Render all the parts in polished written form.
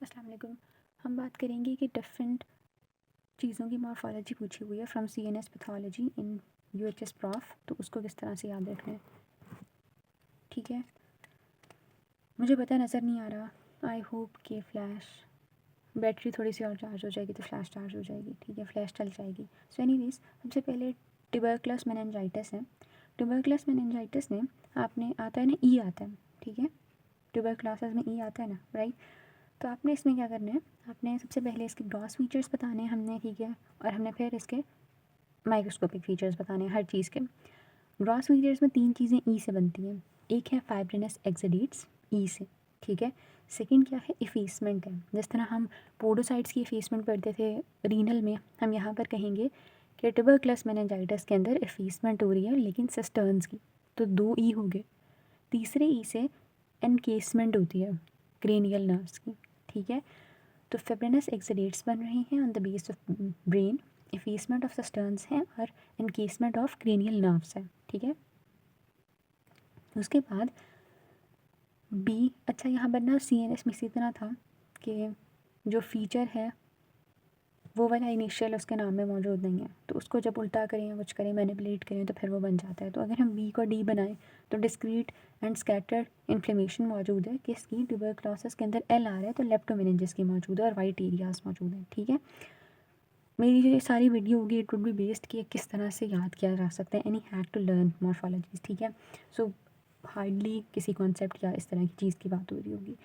अस्सलाम वालेकुम। हम बात करेंगे कि डिफरेंट चीज़ों की मॉर्फोलॉजी पूछी हुई है from CNS pathology in UHS prof, तो उसको किस तरह से याद रखना है। ठीक है, मुझे पता नज़र नहीं आ रहा। आई होप कि फ़्लैश बैटरी थोड़ी सी और चार्ज हो जाएगी तो फ्लैश चार्ज हो जाएगी। ठीक है, फ्लैश चल जाएगी। सो एनीवेज, सबसे पहले ट्यूबरकुलस मेनिंजाइटिस है। ट्यूबरकुलस मेनिंजाइटिस में आपने आता है ना, ई आता है। ठीक है, ट्यूबरकुलोसिस में ई आता है ना, राइट। तो आपने इसमें क्या करना है, आपने सबसे पहले इसके ग्रॉस फीचर्स बताने हैं हमने, ठीक है, और हमने फिर इसके माइक्रोस्कोपिक फीचर्स बताने हैं हर चीज़ के। ग्रॉस फीचर्स में 3 चीज़ें ई से बनती हैं। एक है फाइब्रिनस एक्सुडेट्स, ई से, ठीक है। सेकंड क्या है, इफेसमेंट है। जिस तरह हम पोडोसाइट्स की इफेसमेंट पढ़ते थे रीनल में, हम यहाँ पर कहेंगे कि ट्यूबरकुलस मेनिंजाइटिस के अंदर इफेसमेंट हो रही है, लेकिन सिस्टर्न्स की। तो 2 ई हो गए। तीसरे ई से एनकेसमेंट होती है क्रेनियल नर्व्स की, ठीक है। तो फिब्रिनस एक्सुडेट्स बन रहे हैं on the base of brain, effacement of cisterns है और एनकेसमेंट ऑफ क्रेनियल नर्व्स है, ठीक है। उसके बाद बी, अच्छा यहाँ पर ना CNS में इसी तरह था कि जो फीचर है वो वाला इनिशियल उसके नाम में मौजूद नहीं है, तो उसको जब उल्टा करें या कुछ करें, मैनिपुलेट करें, तो फिर वो बन जाता है। तो अगर हम बी को डी बनाएं तो डिस्क्रीट एंड स्कैटर्ड इन्फ्लेमेशन मौजूद है किसकी, ट्यूबरकुलोसिस के अंदर एल आ रहा है तो लेप्टोमेनिंजिस की मौजूद है और वाइट एरियाज मौजूद है, ठीक है। मेरी जो ये सारी वीडियो होगी इट वुड बी बेस्ड कि किस तरह से याद किया जा सकता है, any hack to learn morphologies, ठीक है। सो हार्डली किसी कॉन्सेप्ट या इस तरह की चीज़ की बात हो रही होगी।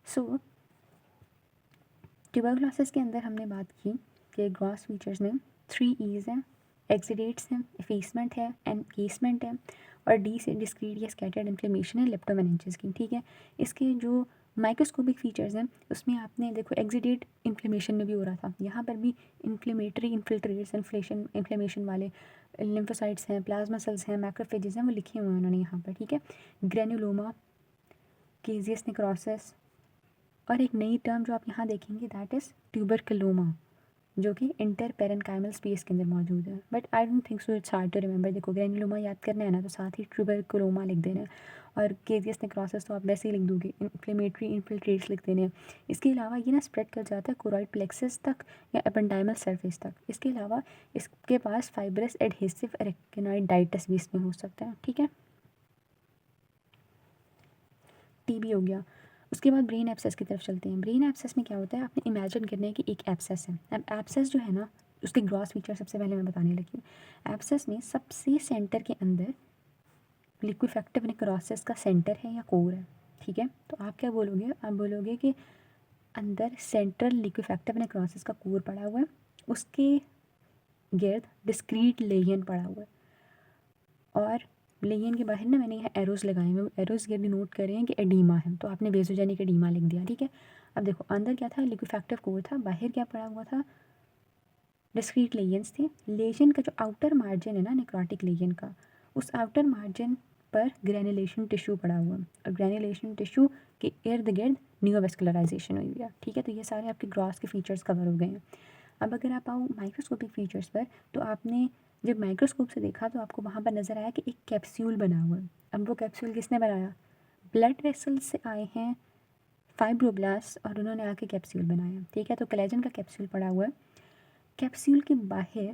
सो ट्यूबरकुलोसिस के अंदर हमने बात की कि ग्रॉस फीचर्स में 3 ईज़ हैं, एक्सुडेट्स हैं, इफेसमेंट है, एनकेसमेंट है, और डी से डिस्क्रीट या स्कैटर्ड इन्फ्लेमेशन है लेप्टोमेनिंजिस की, ठीक है। इसके जो माइक्रोस्कोपिक फीचर्स हैं उसमें आपने देखो एक्सुडेट इन्फ्लेमेशन में भी हो रहा था, यहाँ पर भी इन्फ्लेमेटरी इन्फिल्ट्रेट्स इन्फ्लेमेशन वाले लिम्फोसाइट्स हैं, प्लाज्मा सेल्स हैं, मैक्रोफेजेस हैं, वो लिखे हुए हैं उन्होंने यहाँ पर, ठीक है। ग्रेनुलोमा, केजियस नेक्रोसिस, और एक नई टर्म जो आप यहाँ देखेंगे दैट इज़ ट्यूबरकुलोमा, जो कि इंटर पेरेन्काइमल स्पेस के अंदर मौजूद है। But I don't think so it's hard to remember. देखो ग्रेनुलोमा याद करना है ना, तो साथ ही ट्यूबरकुलोमा लिख देना है, और केजियस नेक्रोसिस तो आप वैसे ही लिख दोगे, इन्फ्लेमेटरी इन्फिल्ट्रेट्स लिख देने हैं। इसके अलावा ये ना स्प्रेड कर जाता है कोरॉइड प्लेक्सस तक या एपेंडाइमल सरफेस तक। इसके अलावा इसके पास फाइब्रस एडहेसिव एरेक्टिनोइडाइटिस भी इसमें हो सकता है, ठीक है। TB हो गया। उसके बाद ब्रेन एब्सेस की तरफ चलते हैं। ब्रेन एब्सेस में क्या होता है, आपने इमेजिन करना है कि एक एब्सेस है। अब एब्सेस जो है ना, उसके ग्रॉस फीचर सबसे पहले मैं बताने लगी हूँ। एब्सेस में सबसे सेंटर के अंदर लिक्विफेक्टिव नेक्रोसिस का सेंटर है या कोर है, ठीक है। तो आप क्या बोलोगे, आप बोलोगे कि अंदर सेंट्रल लिक्विफेक्टिव नेक्रोसिस का कोर पड़ा हुआ है, उसके गिर्द डिस्क्रीट लेयन पड़ा हुआ है, और लेयन के बाहर ना मैंने यहाँ एरोज लगाए हुए, एरोज ये डिनोट कर रहे हैं कि एडीमा है, तो आपने वेसोजेनिक एडीमा लिख दिया, ठीक है। अब देखो अंदर क्या था, लिक्विफेक्टिव कोर था, बाहर क्या पड़ा हुआ था, डिस्क्रीट लेयंस थे। लेजन का जो आउटर मार्जिन है ना नेक्रोटिक लेजन का, उस आउटर मार्जिन पर ग्रेनुलेशन टिश्यू पड़ा हुआ है, और ग्रेनुलेशन टिश्यू के इर्द गिर्द नियोवेस्कुलराइजेशन हुई है, ठीक है। तो ये सारे आपके ग्रॉस के फीचर्स कवर हो गए हैं। अब अगर आप आओ माइक्रोस्कोपिक फीचर्स पर, तो आपने जब माइक्रोस्कोप से देखा तो आपको वहाँ पर नज़र आया कि एक कैप्सूल बना हुआ है। अब वो कैप्सूल किसने बनाया, ब्लड वेसल्स से आए हैं फाइब्रोब्लास्ट, और उन्होंने आके कैप्सूल बनाया, ठीक है। तो कोलेजन का कैप्सूल पड़ा हुआ है, कैप्सूल के बाहर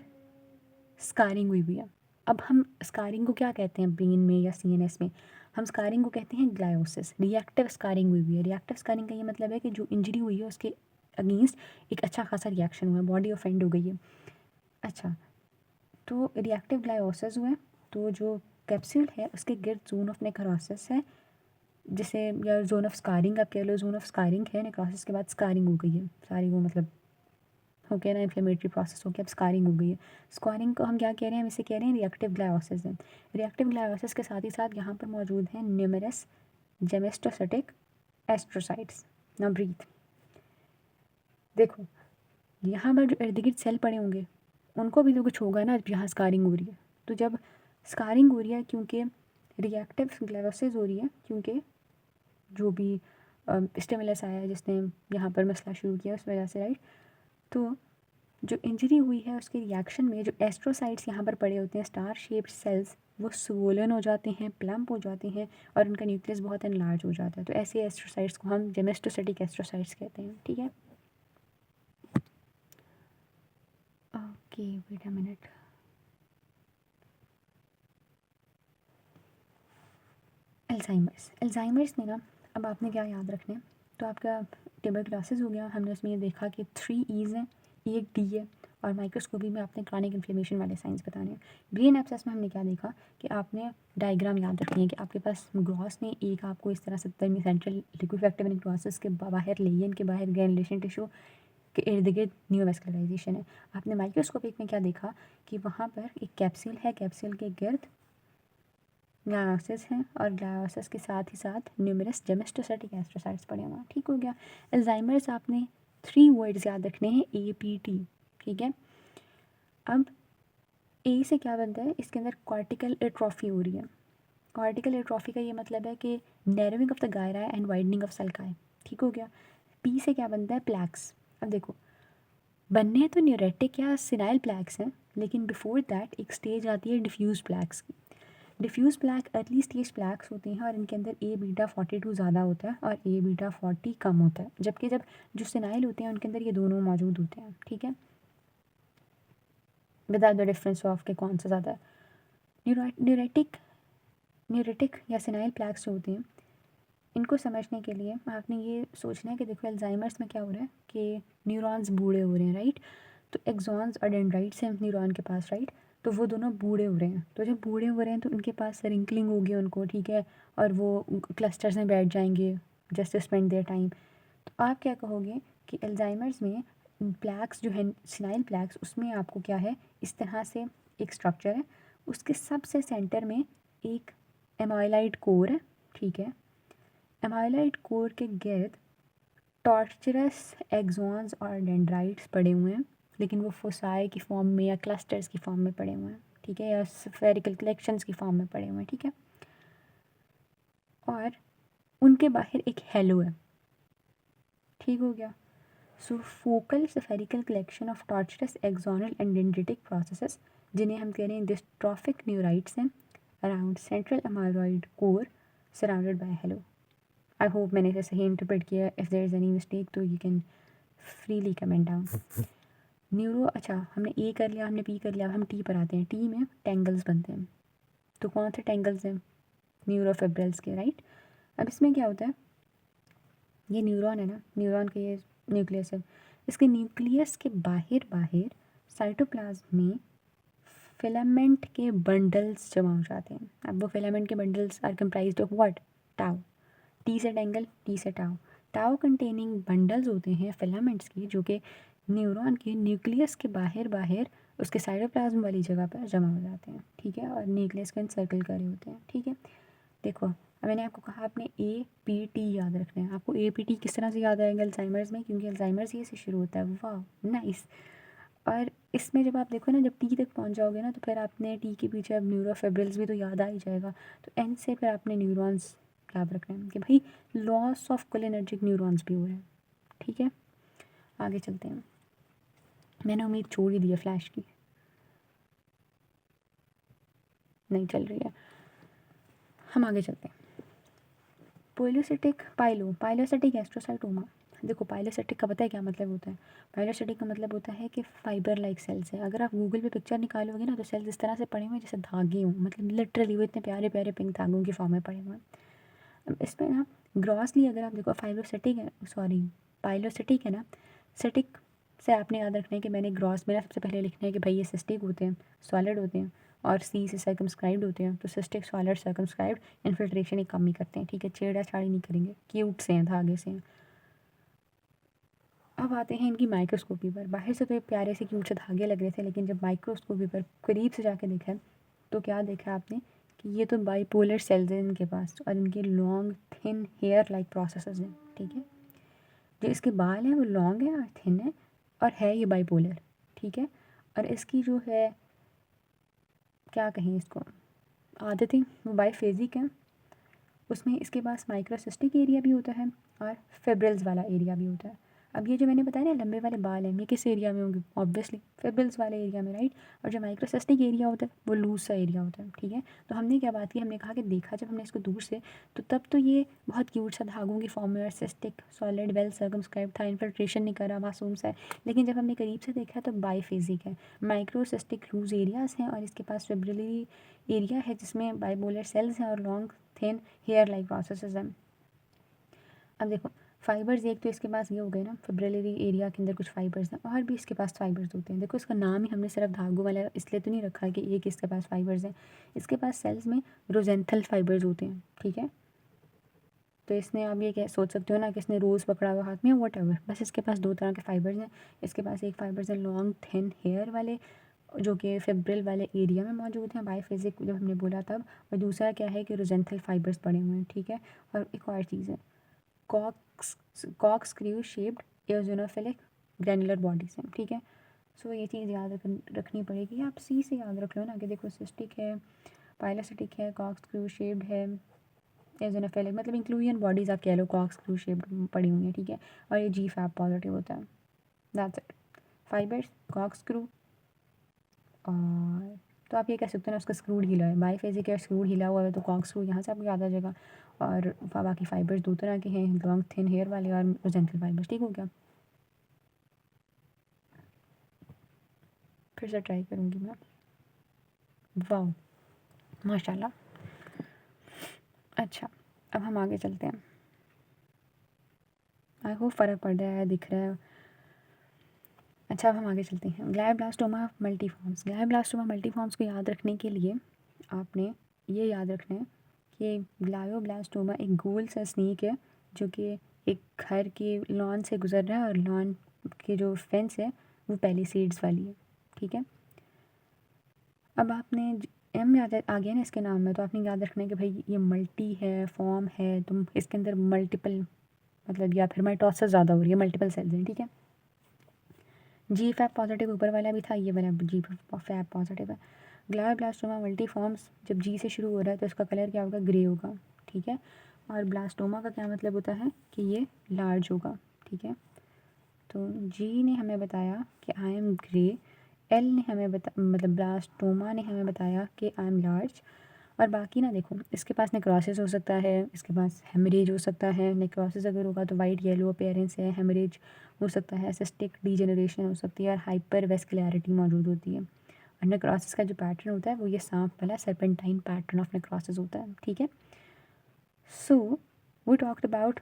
स्कारिंग हुई हुई है। अब हम स्कारिंग को क्या कहते हैं ब्रेन में या CNS में, हम स्कारिंग को कहते हैं ग्लायोसिस। रिएक्टिव स्कारिंग हुई हुई है। रिएक्टिव स्कारिंग का ये मतलब है कि जो इंजरी हुई है उसके अगेंस्ट एक अच्छा खासा रिएक्शन हुआ है, बॉडी ऑफेंड हो गई है। अच्छा, तो रिएक्टिव ग्लायोसिस हुआ है, तो जो कैप्सूल है उसके गिर्द जोन ऑफ नेक्रोसिस है, जिसे या जोन ऑफ स्कारिंग आप कह लो, जोन ऑफ स्कारिंग है। नेक्रोसिस के बाद स्कारिंग हो गई है सारी, वो मतलब हो गया ना, इन्फ्लेमेटरी प्रोसेस हो गया, अब स्कारिंग हो गई है। स्कारिंग को हम क्या कह रहे हैं, हम इसे कह रहे हैं रिएक्टिव ग्लायोसिस है। रिएक्टिव ग्लायोसिस के साथ ही साथ यहाँ पर मौजूद हैं न्यूमरस जेमेस्टोसिटिक एस्ट्रोसाइट्स। ना ब्रीथ, देखो यहाँ पर जो इर्द गिर्द सेल पड़े होंगे उनको भी तो कुछ होगा ना जहाँ स्कारिंग हो रही है। तो जब स्कारिंग हो रही है क्योंकि रिएक्टिव ग्लायोसिस हो रही है, क्योंकि जो भी स्टिमुलस आया है जिसने यहाँ पर मसला शुरू किया उस वजह से, राइट। तो जो इंजरी हुई है उसके रिएक्शन में जो एस्ट्रोसाइट्स यहाँ पर पड़े होते हैं, स्टार शेप्ड सेल्स, वो स्वोलन हो जाते हैं, प्लम्प हो जाते हैं और उनका न्यूक्लियस बहुत एनलार्ज हो जाता है। तो ऐसे एस्ट्रोसाइट्स को हम जेमेस्टोसेटिक एस्ट्रोसाइट्स कहते हैं। ठीक है, okay, wait a minute. Alzheimer's में ना, अब आपने क्या याद रखना है, तो आपका ट्यूबरक्लोसिस हो गया, हमने उसमें ये देखा कि 3 ईज़ हैं, एक डी है, और माइक्रोस्कोपी में आपने क्रॉनिक इन्फ्लेमेशन वाले साइंस बताने हैं। ब्रेन एब्सेस में हमने क्या देखा कि आपने डायग्राम याद रखनी है कि आपके पास ग्रॉस में एक आपको इस तरह से में सेंट्रल लिक्विफेक्टिव ग्रॉसेस के बाहर लेयन के बाहर ग्रैनुलेशन टिश्यू के इर्द गिर्द न्यूवेस्कुलराइजेशन है। आपने माइक्रोस्कोपिक में क्या देखा कि वहाँ पर एक कैप्सूल है, कैप्सूल के गिर्द ग्लायोसिस हैं और ग्लायोसिस के साथ ही साथ न्यूमरस जेमेस्टोसेटिक एस्ट्रोसाइट्स पड़े हुए हैं। ठीक हो गया। अल्जाइमर्स आपने 3 वर्ड्स याद रखने हैं, APT। ठीक है, अब ए से क्या बनता है, इसके अंदर कॉर्टिकल एट्रोफी हो रही है। कॉर्टिकल एट्रोफी का ये मतलब है कि narrowing of the gyri and widening of sulci. ठीक हो गया। पी से क्या बनता है, प्लैक्स। अब देखो, बनने तो न्यूरेटिक या सिनाइल प्लैक्स हैं, लेकिन बिफोर दैट एक स्टेज आती है डिफ्यूज प्लैक्स की। डिफ्यूज़ प्लैक अर्ली स्टेज प्लैक्स होती हैं और इनके अंदर A-beta-42 ज़्यादा होता है और A-beta-40 कम होता है, जबकि जब जो सिनाइल होते हैं उनके अंदर ये दोनों मौजूद होते हैं। ठीक है, विदाउट द डिफरेंस ऑफ के कौन सा ज़्यादा है। न्यूरेटिक न्यूरेटिक या सिनाइल प्लैक्स जो होते हैं, इनको समझने के लिए आपने ये सोचना है कि देखो अल्जाइमर्स में क्या हो रहा है कि न्यूरॉन्स बूढ़े हो रहे हैं, राइट। तो एक्सॉन्स और डेंड्राइट्स हैं न्यूरॉन के पास, राइट। तो वो दोनों बूढ़े हो रहे हैं, तो जब बूढ़े हो रहे हैं तो उनके पास रिंकलिंग होगी उनको, ठीक है, और वो क्लस्टर्स में बैठ जाएंगे just to spend their time. तो आप क्या कहोगे कि अल्जाइमर्स में प्लैक्स जो है सिनाइल प्लैक्स, उसमें आपको क्या है, इस तरह से एक स्ट्रक्चर है, उसके सबसे सेंटर में एक एमाइलाइड कोर है। ठीक है, एमाइलाइड कोर के गिर्द टॉर्चरस एक्सॉन्स और डेंड्राइट्स पड़े हुए हैं, लेकिन वो फोसाई की फॉर्म में या क्लस्टर्स की फॉर्म में पड़े हुए हैं। ठीक है, या स्फेरिकल कलेक्शंस की फॉर्म में पड़े हुए हैं। ठीक है, और उनके बाहर एक हेलो है। ठीक हो गया। So focal spherical collection of tortuous axonal and dendritic processes, जिन्हें हम कह रहे हैं डिस्ट्रॉफिक न्यूराइट्स हैं, around central amyloid core surrounded by halo. I hope मैंने इसे सही इंटरप्रेट किया। If there is any mistake तो you can freely comment down. Neuro, अच्छा हमने ए कर लिया, हमने पी कर लिया, अब हम टी पर आते हैं। टी में टेंगल्स बनते हैं, तो कौन से टेंगल्स हैं, न्यूरोफिब्रिल्स के, राइट। अब इसमें क्या होता है, ये न्यूरॉन है ना, न्यूरॉन का ये न्यूक्लियस है, इसके न्यूक्लियस के बाहर बाहर साइटोप्लाज्म में फिलामेंट के बंडल्स जमा हो जाते हैं। अब वो फिलामेंट के bundles are comprised of what, tau. T से टेंगल, टी से टाउ। टाउ कंटेनिंग बंडल्स होते हैं फिलामेंट्स की, जो कि न्यूरॉन के न्यूक्लियस के बाहर बाहर उसके साइटोप्लाज्म वाली जगह पर जमा हो जाते हैं। ठीक है, और न्यूक्लियस को इंसर्कल कर रहे होते हैं। ठीक है, देखो अब मैंने आपको कहा आपने APT याद रखना है। आपको APT किस तरह से याद आएगा अल्जाइमर्स में, क्योंकि अल्जाइमर्स ये से शुरू होता है। वाह, नाइस। और इसमें जब आप देखो ना, जब टी तक पहुंच जाओगे ना, तो फिर आपने टी के पीछे अब न्यूरोफिब्रिल्स भी तो याद आ ही जाएगा। तो एन से फिर आपने न्यूरॉन्स याद रखना है कि भाई लॉस ऑफ कोलिनर्जिक न्यूरॉन्स भी हो रहे हैं। ठीक है, आगे चलते हैं। मैंने उम्मीद छोड़ ही दी है फ्लैश की, नहीं चल रही है। हम आगे चलते हैं। पाइलोसिटिक एस्ट्रोसाइटोमा। देखो पाइलोसिटिक का पता है क्या मतलब होता है। पाइलोसिटिक का मतलब होता है कि फाइबर लाइक सेल्स है। अगर आप गूगल पे पिक्चर निकालोगे ना, तो सेल्स इस तरह से पड़े हुए हैं जैसे धागे हों, मतलब लिटरली वो इतने प्यारे प्यारे पिंक धागों की फॉर्म में पड़े हुए हैं। अब इसमें ना ग्रॉसली अगर आप देखो फाइलोसिटिक है, सॉरी पाइलोसिटिक है ना, सिटिक से आपने याद रखना है कि मैंने ग्रॉस में ना सबसे पहले लिखना है कि भाई ये सिस्टिक होते हैं, सॉलिड होते हैं, और सी से सर्कमस्क्राइब्ड होते हैं। तो सिस्टिक, सॉलिड, सर्कमस्क्राइब्ड, इन्फिल्ट्रेशन एक कम ही करते हैं। ठीक है, छेड़ा छाड़ी नहीं करेंगे, क्यूट से हैं, धागे से हैं। अब आते हैं इनकी माइक्रोस्कोपी पर। बाहर से तो ये प्यारे से क्यूट से धागे लग रहे थे, लेकिन जब माइक्रोस्कोपी पर करीब से जाके देखा तो क्या देखा आपने कि ये तो बाइपोलर सेल्स हैं इनके पास, और इनके long thin hair like processes हैं। ठीक है, जो इसके बाल हैं वो लॉन्ग है और थिन है, और है ये बाइपोलर। ठीक है, और इसकी जो है क्या कहें इसको, आदतें वो बाइफेजिक हैं। उसमें इसके पास माइक्रोसिस्टिक एरिया भी होता है और फिब्रिल्स वाला एरिया भी होता है। अब ये जो मैंने बताया ना लंबे वाले बाल हैं, ये किस एरिया में होंगे? ऑब्वियसली फिब्रिल्स वाले एरिया में, राइट। और जो माइक्रोसिस्टिक एरिया होता है वो लूज सा एरिया होता है, ठीक है। तो हमने क्या बात की, हमने कहा कि देखा जब हमने इसको दूर से, तो तब तो ये बहुत क्यूट सा धागों की फॉर्म में और सिस्टिक सॉलिड वेल सर्कमस्क्राइब था, इन्फिल्ट्रेशन नहीं करा, मासूम सा है। लेकिन जब हमने करीब से देखा तो बाईफेजिक है, माइक्रोसिस्टिक लूज एरियाज हैं और इसके पास फिब्रिलरी एरिया है जिसमें बाइपोलर सेल्स हैं और long thin hair like processes हैं। अब देखो फाइबर्स, एक तो इसके पास ये हो गए ना फिब्रिलरी एरिया के अंदर कुछ फाइबर्स हैं, और भी इसके पास फाइबर्स होते हैं। देखो इसका नाम ही हमने सिर्फ धागों वाला इसलिए तो नहीं रखा है कि एक इसके पास फाइबर्स हैं, इसके पास सेल्स में रोजेंथल फाइबर्स होते हैं, ठीक है। तो इसने आप ये क्या सोच सकते हो ना कि इसने रोज़ पकड़ा हुआ हाथ में, वट एवर, बस इसके पास दो तरह के फाइबर्स हैं। इसके पास एक फाइबर्स है लॉन्ग थिन हेयर वाले जो कि फेब्रिल वाले एरिया में मौजूद हैं, बाईफेजिक जब हमने बोला तब। और दूसरा क्या है कि रोजेंथल फाइबर्स पड़े हुए हैं, ठीक है। और एक और चीज़ है corkscrew shaped eosinophilic granular bodies हैं, ठीक है। सो ये चीज़ याद रखनी पड़ेगी, आप सी से याद रख लो ना कि देखो सिस्टिक है, पाइलोसिटिक है, कॉक्स स्क्रू शेप्ड है, एओजोनोफिलिक मतलब इंक्लूजन बॉडीज़ आप कह लो कॉक्स स्क्रू शेप्ड पड़ी हुई हैं, ठीक है। और ये जी फैप पॉजिटिव होता है, that's it. Fibers, corkscrew, और तो आप ये कह सकते हो ना उसका स्क्रूड हिला है, बाईफेजिक है स्क्रूड हिला हुआ है तो कॉक्स स्क्रू यहाँ से आपको याद आ जाएगा। और बाकी फाइबर्स दो तरह के हैं, लॉन्ग थिन हेयर वाले और रोजेंटल फाइबर्स, ठीक हो गया। फिर से ट्राई करूँगी मैं। वाह, माशाल्लाह। अच्छा, अब हम आगे चलते हैं। आई होप फ़र्क पड़ रहा है, दिख रहा है। अच्छा, अब हम आगे चलते हैं। ग्लायोब्लास्टोमा मल्टीफॉर्म्स, ग्लायोब्लास्टोमा मल्टीफॉर्म्स को याद रखने के लिए आपने ये याद रखना है कि ग्लायोब्लास्टोमा एक गोल सा स्नेक है जो कि एक घर के लॉन से गुजर रहा है और लॉन की जो फेंस है वो पैलिसेड्स वाली है, ठीक है। अब आपने एम याद आ गया ना इसके नाम में, तो आपने याद रखना है कि भाई ये मल्टी है, फॉर्म है, तो इसके अंदर मल्टीपल मतलब या फिर माइटोसिस ज़्यादा हो रही है, मल्टीपल सेल्स हैं, ठीक है। जी फैप पॉजिटिव ऊपर वाला भी था, ये वाला जी फैप पॉजिटिव है। ग्लायोब्लास्टोमा मल्टीफॉर्म्स जब जी से शुरू हो रहा है तो इसका कलर क्या होगा, ग्रे होगा, ठीक है। और ब्लास्टोमा का क्या मतलब होता है कि ये लार्ज होगा, ठीक है। तो जी ने हमें बताया कि आई एम ग्रे, एल ने हमें मतलब ब्लास्टोमा ने हमें बताया कि आई एम लार्ज। और बाकी ना देखो इसके पास नेक्रोसिस हो सकता है, इसके पास हेमरेज हो सकता है। नेक्रोसिस अगर होगा तो वाइट येलो अपीयरेंस है, हेमरेज हो सकता है, सिस्टिक डीजेनरेशन हो सकती है और हाइपर वेस्कुलैरिटी मौजूद होती है। और नेक्रोसिस का जो पैटर्न होता है वो ये सांप वाला सर्पेंटाइन पैटर्न ऑफ नेक्रोसिस होता है, ठीक है। So, we talked about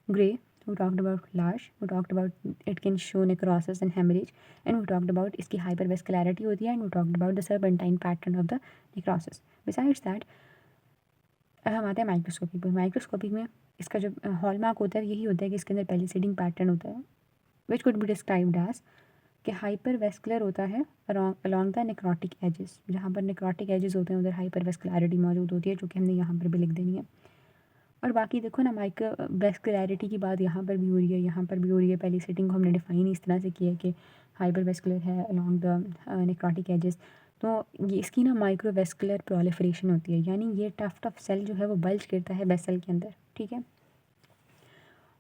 grey, we talked about large, we talked about it can show necrosis and hemorrhage, and we talked about इसकी hypervascularity होती है, and we talked about the serpentine pattern of the necrosis. Besides that, अब हम आते हैं microscopy पर। Microscopy में इसका जो हॉलमार्क होता है यही होता है कि इसके अंदर पेलिसेडिंग पैटर्न होता है, which could be described as कि हाइपर वेस्कुलर होता है अलॉन्ग द नेक्रोटिक एजेस। जहाँ पर नेक्रोटिक एजेस होते हैं उधर हाइपर वेस्कुलरिटी मौजूद होती है, जो कि हमने यहाँ पर भी लिख देनी है। और बाकी देखो ना माइक्रो वेस्कुलरिटी की बात यहाँ पर भी हो रही है, यहाँ पर भी हो रही है। पहली सेटिंग को हमने डिफाइन इस तरह से किया कि हाइपर वेस्कुलर है अलॉन्ग द नेक्रोटिक एजेस। तो ये इसकी ना माइक्रो वेस्कुलर प्रोलिफरेशन होती है, यानी ये टफ सेल जो है वो बल्ज करता है वेसल के अंदर, ठीक है।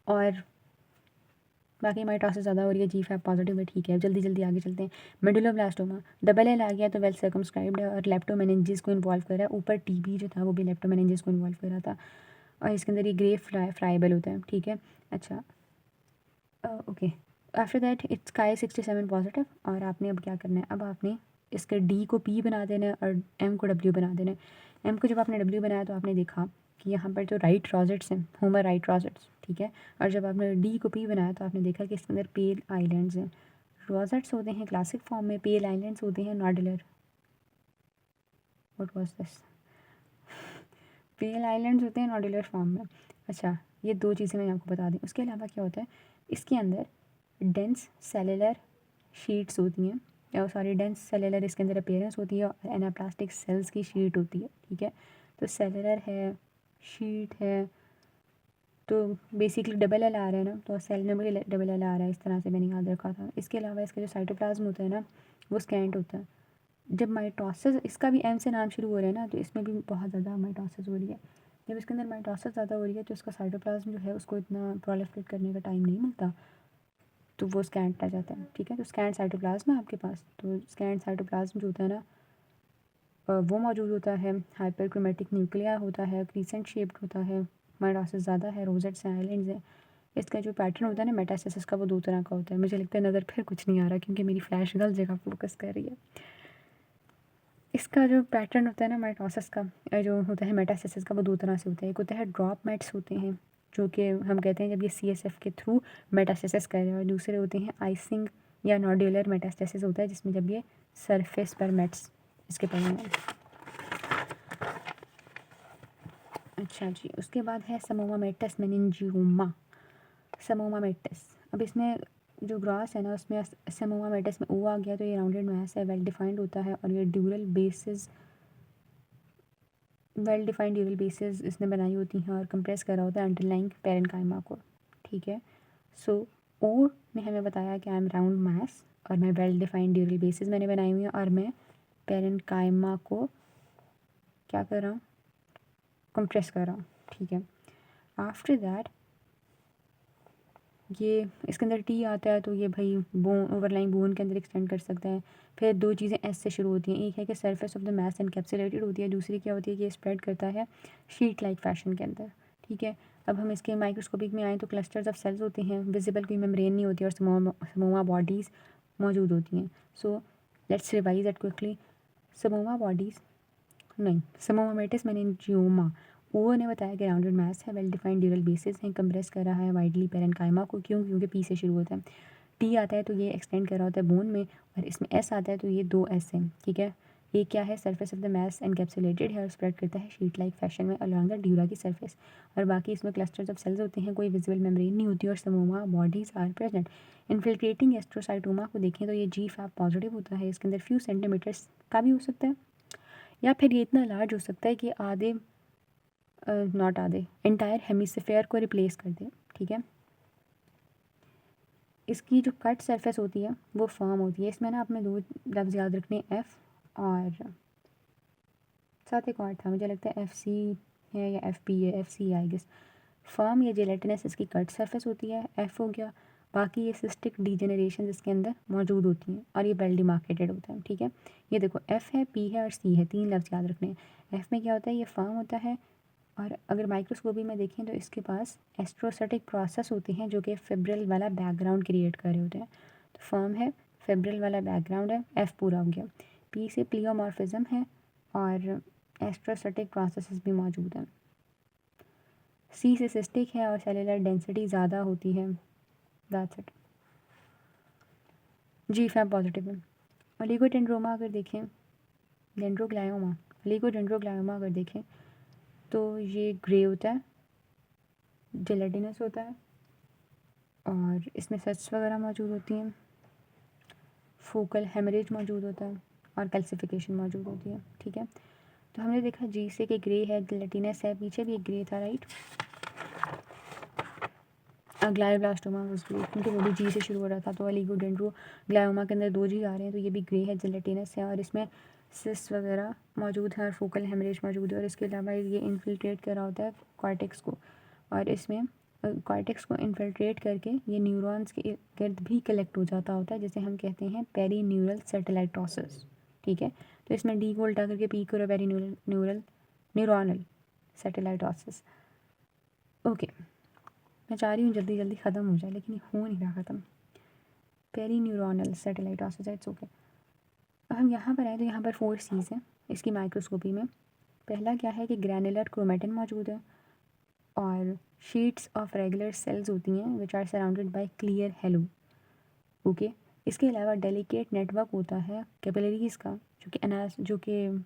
और बाकी माइटोसिस ज़्यादा हो रही है, जी फैप पॉजिटिव है, ठीक है। जल्दी जल्दी आगे चलते हैं। मेडुलोब्लास्टोमा डबल एल आ गया तो वेल सर्कमस्क्राइब्ड है और लेप्टोमेनिंजिस को इन्वॉल्व कर रहा है। ऊपर टीबी जो था वो भी लेप्टोमेनिंजिस को इन्वॉल्व कर रहा था। और इसके अंदर ये ग्रे फ्राइबल होता है, ठीक है। अच्छा, okay. After that it's Ki-67 positive. और आपने अब क्या करना है, अब आपने इसके डी को पी बना देना है और एम को डब्ल्यू बना देना है। एम को जब आपने डब्ल्यू बनाया तो आपने देखा कि यहाँ पर जो राइट रॉजेट्स हैं, होमर राइट रॉजेट्स, ठीक है। और जब आपने डी को पी बनाया तो आपने देखा कि इसके अंदर पेल आइलैंड्स हैं। रॉजेट्स होते हैं क्लासिक फॉर्म में, पेल आइलैंड्स होते हैं nodular. What was this, pale islands होते हैं नॉडुलर फॉर्म में। अच्छा, ये दो चीज़ें मैं आपको बता दी। उसके अलावा क्या होता है, इसके अंदर डेंस सेलुलर शीट्स होती हैं, सॉरी डेंस सेलुलर इसके अंदर अपीयरेंस होती है और एनाप्लास्टिक सेल्स की शीट होती है, ठीक है। तो सेलुलर है, शीट है, तो बेसिकली डबल एल आ रहा है ना, तो सेल में भी डबल एल आ रहा है, इस तरह से मैंने याद रखा था। इसके अलावा इसका जो साइटोप्लाज्म होता है ना वो स्कैंट होता है। जब माइटोसिस, इसका भी एम से नाम शुरू हो रहा है ना, तो इसमें भी बहुत ज़्यादा माइटोसिस हो रही है। जब इसके अंदर माइटोसिस ज़्यादा हो रही है तो इसका साइटोप्लाज्म जो है उसको इतना प्रोलिफरेट करने का टाइम नहीं मिलता, तो वो स्कैंट आ जाता है, ठीक है। तो स्कैंट साइटोप्लाज्म है आपके पास, तो स्कैंट साइटोप्लाज्म जो होता है ना वो मौजूद होता है। हाइपरक्रोमेटिक न्यूक्लिया होता है, क्रीसेंट शेप्ड होता है, माइटोसिस ज़्यादा है, रोजेट्स हैं, आइलैंड्स हैं। इसका जो पैटर्न होता है ना मेटास्टेसिस का, वो 2 तरह का होता है। मुझे लगता है नज़र फिर कुछ नहीं आ रहा क्योंकि मेरी फ्लैश गलत जगह फोकस कर रही है। इसका जो पैटर्न होता है ना माइटोसिस का, जो होता है मेटास्टेसिस का, वो 2 तरह से होता है। एक होता है ड्रॉप मेट्स होते हैं, जो कि हम कहते हैं जब ये CSF के थ्रू मेटास्टेसिस कर रहे हैं, और दूसरे होते हैं आइसिंग या नोड्यूलर मेटास्टेसिस होता है, जिसमें जब ये सरफेस पर मेट्स इसके पड़े हैं। अच्छा जी, उसके बाद है समोमामेटस मेनिंजियोमा। समोमामेटस, अब इसमें जो ग्रास है ना उसमें समोमामेटस में ओ आ गया, तो ये राउंडेड मैस है, वेल डिफाइंड होता है, और ये वेल डिफाइंड ड्यूरल बेसिस इसने बनाई होती हैं और कंप्रेस करा होता है अंडरलाइंग पेरेन्काइमा को, ठीक है। सो ओ ने हमें बताया कि आई एम राउंड मैस, और मैं वेल डिफाइंड ड्यूरल बेसिस मैंने बनाई हुई है, और मैं पेरेन्काइमा को क्या कर रहा हूँ, कंप्रेस कर रहा हूँ, ठीक है। आफ्टर दैट ये इसके अंदर टी आता है, तो ये भाई बोन, ओवरलाइंग बोन के अंदर एक्सटेंड कर सकता है। फिर 2 चीज़ें एस से शुरू होती हैं, एक है कि surface of the mass encapsulated होती है, दूसरी क्या होती है कि ये स्प्रेड करता है शीट लाइक फैशन के अंदर, ठीक है। अब हम इसके माइक्रोस्कोपिक में आएँ तो क्लस्टर्स ऑफ सेल्स होते हैं, विजिबल कोई मेम्ब्रेन नहीं होती, और समोमा बॉडीज़ मौजूद होती हैं। So let's revise it quickly. Psammoma bodies नहीं, समोमामेटिस मेनिंजियोमा, वो ने बताया कि राउंडेड मैस है, वेल डिफाइंड ड्यूरल बेसिस है, कंप्रेस कर रहा है वाइडली पेरेन्काइमा को, क्यों, क्योंकि पी से शुरू होता है। टी आता है तो ये एक्सटेंड कर रहा होता है बोन में, और इसमें एस आता है तो ये 2 एस हैं, ठीक है। ये क्या है, surface of the mass encapsulated है और स्प्रेड करता है शीट लाइक फैशन में अलॉन्ग द ड्यूरा की सरफेस, और बाकी इसमें क्लस्टर्स ऑफ सेल्स होते हैं, कोई विजिबल मेम्ब्रेन नहीं होती, और समोमा बॉडीज़ आर प्रेजेंट। इन्फिल्ट्रेटिंग एस्ट्रोसाइटोमा को देखें तो ये G-FAP पॉजिटिव होता है, इसके अंदर फ्यू सेंटीमीटर्स का भी हो सकता है, या फिर ये इतना लार्ज हो सकता है कि आधे नॉट आधे एंटायर हेमिस्फेयर को रिप्लेस कर दे, ठीक है। इसकी जो कट सरफेस होती है वो फर्म होती है। इसमें ना आपने 2 लफ्ज़ याद रखने, एफ़ और साथ एक और था, मुझे लगता है FC है या FP है, FC आई गेस। फर्म या जेलेटिनस इसकी कट सरफेस होती है, F हो गया। बाकी ये सिस्टिक डीजेनरेशन इसके अंदर मौजूद होती हैं, और ये वेल डिमार्केटेड होता है, ठीक है। ये देखो F है, P है और C है, 3 लफ्ज़ याद रखने हैं। F में क्या होता है, ये फर्म होता है, और अगर माइक्रोस्कोपी में देखें तो इसके पास एस्ट्रोसाइटिक प्रोसेस होते हैं जो कि फेब्रिल वाला बैकग्राउंड क्रिएट कर रहे होते हैं। तो फर्म है, फेब्रिल वाला बैकग्राउंड है, एफ पूरा हो गया। पी से प्लियोमॉर्फिज्म है, और एस्ट्रोसाइटिक प्रोसेसेस भी मौजूद हैं। सी से सिस्टिक है और सेलुलर डेंसिटी ज़्यादा होती है, दैट्स इट। G-FAP पॉजिटिव है। ओलिगोडेंड्रोमा अगर देखें, डेंड्रोग्लायोमा, ओलिगोडेंड्रोग्लायोमा अगर देखें तो ये ग्रे होता है, जेलेटिनस होता है, और इसमें सेट्स वगैरह मौजूद होती हैं, फोकल हेमरेज मौजूद होता है, और कैल्सिफिकेशन मौजूद होती है, ठीक है। तो हमने देखा जी से कि ग्रे है, जेलेटिनस है, पीछे भी एक ग्रे था, राइट। ग्लायोब्लास्टोमा वाज ग्रे क्योंकि वो भी जी से शुरू हो रहा था, तो ओलिगोडेंड्रोग्लायोमा के अंदर 2 जी आ रहे हैं, तो ये भी ग्रे है, जेलेटिनस है, और इसमें सिस वगैरह मौजूद है, और फोकल हेमरेज मौजूद है, और इसके अलावा ये इन्फिल्ट्रेट कर रहा होता है कॉर्टेक्स को, और इसमें कॉर्टेक्स को इन्फिल्ट्रेट करके ये न्यूरॉन्स के इर्द भी कलेक्ट हो जाता होता है, जिसे हम कहते हैं पेरी न्यूरल सेटेलाइटोसिस, ठीक है। तो इसमें डी को उल्टा करके पी करो, पेरी न्यूरॉनल सेटेलाइटोसिस। ओके, मैं चाह रही हूँ जल्दी जल्दी ख़त्म हो जाए, लेकिन ये हो नहीं रहा ख़त्म। Peri neuronal satellitosis, it's okay. अब हम यहाँ पर आए तो यहाँ पर 4 सीज हैं इसकी माइक्रोस्कोपी में। पहला क्या है कि ग्रैनुलर क्रोमेटिन मौजूद है, और शीट्स ऑफ रेगुलर सेल्स होती हैं which are surrounded by clear halo, okay. इसके अलावा डेलिकेट नेटवर्क होता है कैपिलरीज़ का, जो कि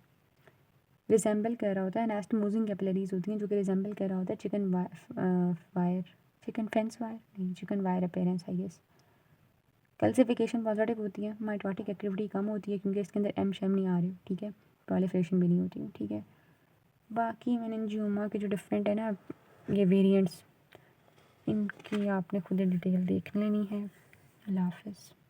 रिजेंबल कर रहा होता है, एनास्टोमोजिंग कैपिलरीज़ होती हैं जो कि रिजेंबल कर रहा होता है चिकन फेंस वायर नहीं, chicken wire appearance I guess. Calcification positive होती है, माइटोटिक एक्टिविटी कम होती है क्योंकि इसके अंदर शेम नहीं आ रहे, ठीक है। प्रोलिफरेशन भी नहीं होती है, ठीक है। बाकी मेनिंजियोमा के जो डिफरेंट है ना ये वेरिएंट्स, इनकी आपने खुद डिटेल देख लेनी है। अल्लाह हाफ़िज़।